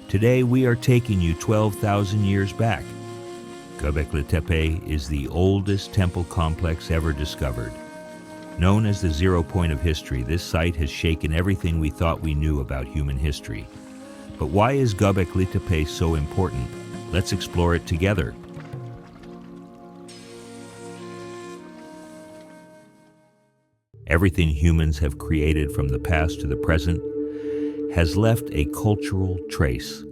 Today we are taking you 12,000 years back. Göbeklitepe is the oldest temple complex ever discovered. Known as the 0 point of history, this site has shaken everything we thought we knew about human history. But why is Göbeklitepe so important? Let's explore it together. Everything humans have created from the past to the present has left a cultural trace.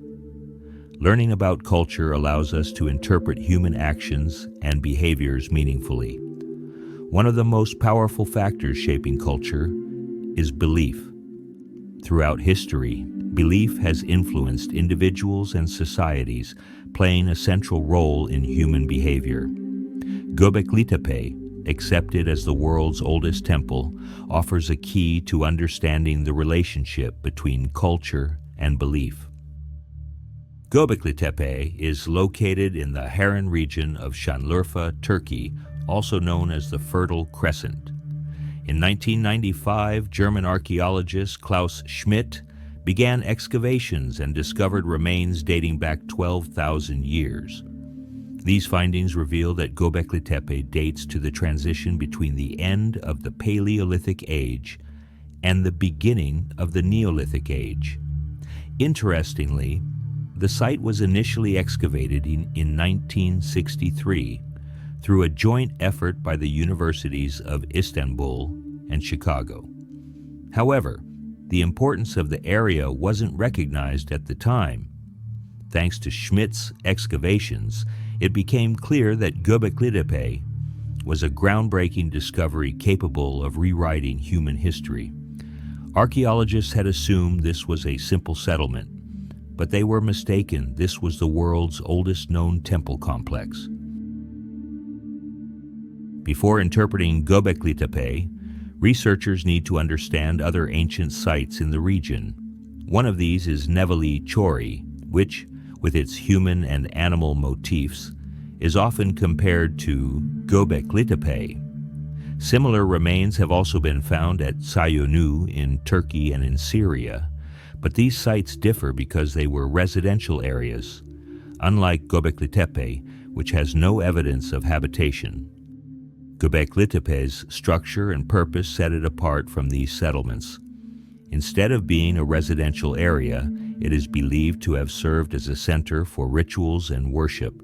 Learning about culture allows us to interpret human actions and behaviors meaningfully. One of the most powerful factors shaping culture is belief. Throughout history, belief has influenced individuals and societies, playing a central role in human behavior. Göbeklitepe, accepted as the world's oldest temple, offers a key to understanding the relationship between culture and belief. Göbeklitepe is located in the Harran region of Şanlıurfa, Turkey, also known as the Fertile Crescent. In 1995, German archaeologist Klaus Schmidt began excavations and discovered remains dating back 12,000 years. These findings reveal that Göbeklitepe dates to the transition between the end of the Paleolithic Age and the beginning of the Neolithic Age. Interestingly, the site was initially excavated in 1963 through a joint effort by the universities of Istanbul and Chicago. However, the importance of the area wasn't recognized at the time. Thanks to Schmidt's excavations, it became clear that Göbeklitepe was a groundbreaking discovery capable of rewriting human history. Archaeologists had assumed this was a simple settlement, but they were mistaken. This was the world's oldest known temple complex. Before interpreting Göbeklitepe, researchers need to understand other ancient sites in the region. One of these is Neveli Chori, which, with its human and animal motifs, is often compared to Göbeklitepe. Similar remains have also been found at Sayonu in Turkey and in Syria, but these sites differ because they were residential areas, unlike Göbeklitepe, which has no evidence of habitation. Göbeklitepe's structure and purpose set it apart from these settlements. Instead of being a residential area, it is believed to have served as a center for rituals and worship.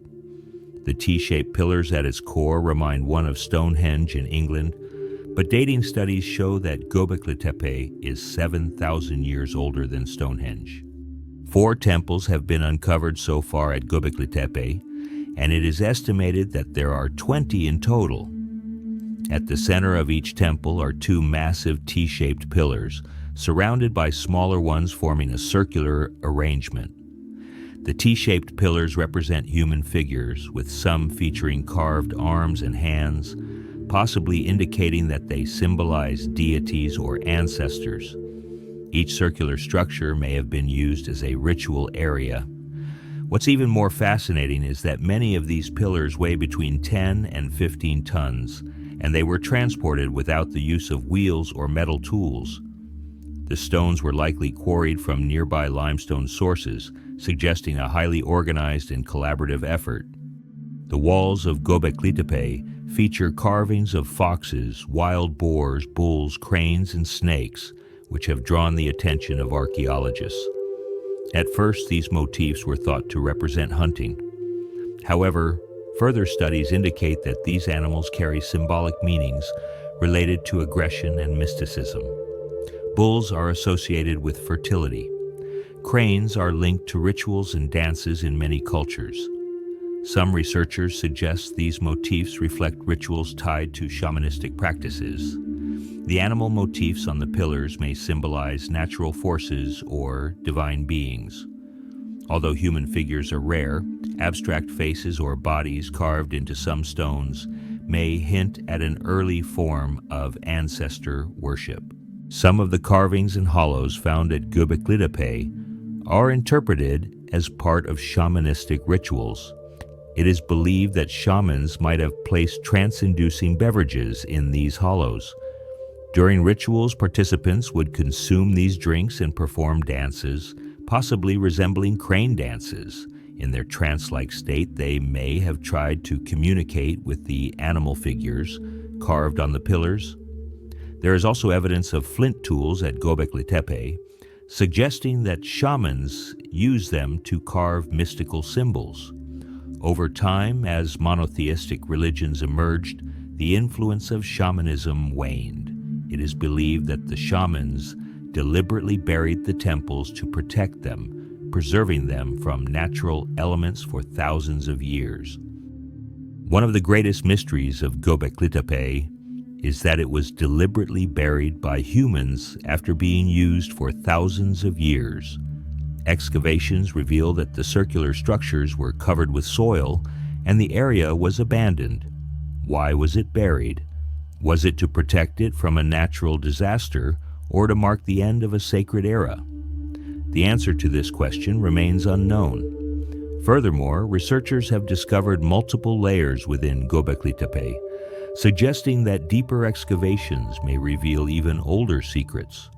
The T-shaped pillars at its core remind one of Stonehenge in England, but dating studies show that Göbeklitepe is 7,000 years older than Stonehenge. 4 temples have been uncovered so far at Göbeklitepe, and it is estimated that there are 20 in total. At the center of each temple are 2 massive T-shaped pillars, surrounded by smaller ones forming a circular arrangement. The T-shaped pillars represent human figures, with some featuring carved arms and hands, possibly indicating that they symbolize deities or ancestors. Each circular structure may have been used as a ritual area. What's even more fascinating is that many of these pillars weigh between 10 and 15 tons, and they were transported without the use of wheels or metal tools. The stones were likely quarried from nearby limestone sources, suggesting a highly organized and collaborative effort. The walls of Göbeklitepe feature carvings of foxes, wild boars, bulls, cranes, and snakes, which have drawn the attention of archaeologists. At first, these motifs were thought to represent hunting. However, further studies indicate that these animals carry symbolic meanings related to aggression and mysticism. Bulls are associated with fertility. Cranes are linked to rituals and dances in many cultures. Some researchers suggest these motifs reflect rituals tied to shamanistic practices. The animal motifs on the pillars may symbolize natural forces or divine beings. Although human figures are rare, abstract faces or bodies carved into some stones may hint at an early form of ancestor worship. Some of the carvings and hollows found at Göbeklitepe are interpreted as part of shamanistic rituals. It is believed that shamans might have placed trance-inducing beverages in these hollows. During rituals, participants would consume these drinks and perform dances, possibly resembling crane dances. In their trance-like state, they may have tried to communicate with the animal figures carved on the pillars. There is also evidence of flint tools at Göbeklitepe, suggesting that shamans use them to carve mystical symbols. Over time, as monotheistic religions emerged, the influence of shamanism waned. It is believed that the shamans deliberately buried the temples to protect them, preserving them from natural elements for thousands of years. One of the greatest mysteries of Göbeklitepe is that it was deliberately buried by humans after being used for thousands of years. Excavations reveal that the circular structures were covered with soil and the area was abandoned. Why was it buried? Was it to protect it from a natural disaster or to mark the end of a sacred era? The answer to this question remains unknown. Furthermore, researchers have discovered multiple layers within Göbeklitepe, suggesting that deeper excavations may reveal even older secrets.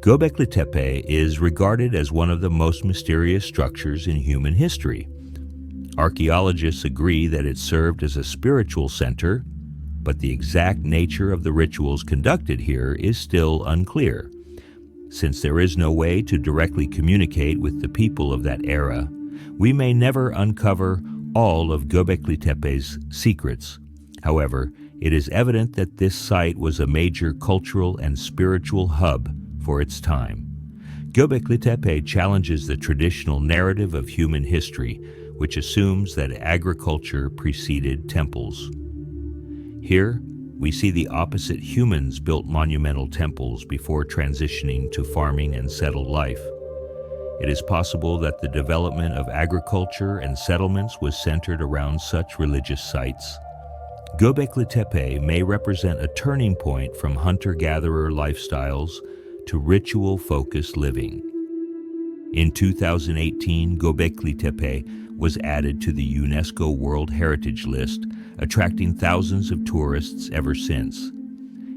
Göbeklitepe is regarded as one of the most mysterious structures in human history. Archaeologists agree that it served as a spiritual center, but the exact nature of the rituals conducted here is still unclear. Since there is no way to directly communicate with the people of that era, we may never uncover all of Göbeklitepe's secrets. However, it is evident that this site was a major cultural and spiritual hub for its time. Göbeklitepe challenges the traditional narrative of human history, which assumes that agriculture preceded temples. Here, we see the opposite: humans built monumental temples before transitioning to farming and settled life. It is possible that the development of agriculture and settlements was centered around such religious sites. Göbeklitepe may represent a turning point from hunter-gatherer lifestyles to ritual-focused living. In 2018, Göbeklitepe was added to the UNESCO World Heritage List, attracting thousands of tourists ever since.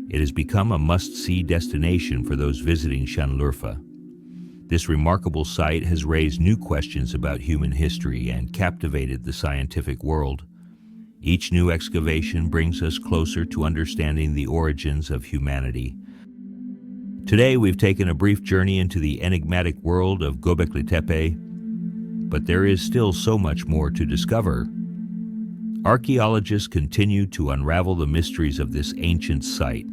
It has become a must-see destination for those visiting Şanlıurfa. This remarkable site has raised new questions about human history and captivated the scientific world. Each new excavation brings us closer to understanding the origins of humanity. Today, we've taken a brief journey into the enigmatic world of Göbeklitepe, but there is still so much more to discover. Archaeologists continue to unravel the mysteries of this ancient site.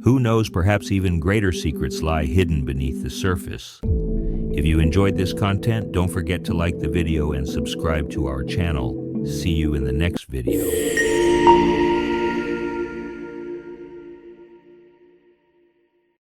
Who knows, perhaps even greater secrets lie hidden beneath the surface. If you enjoyed this content, don't forget to like the video and subscribe to our channel. See you in the next video.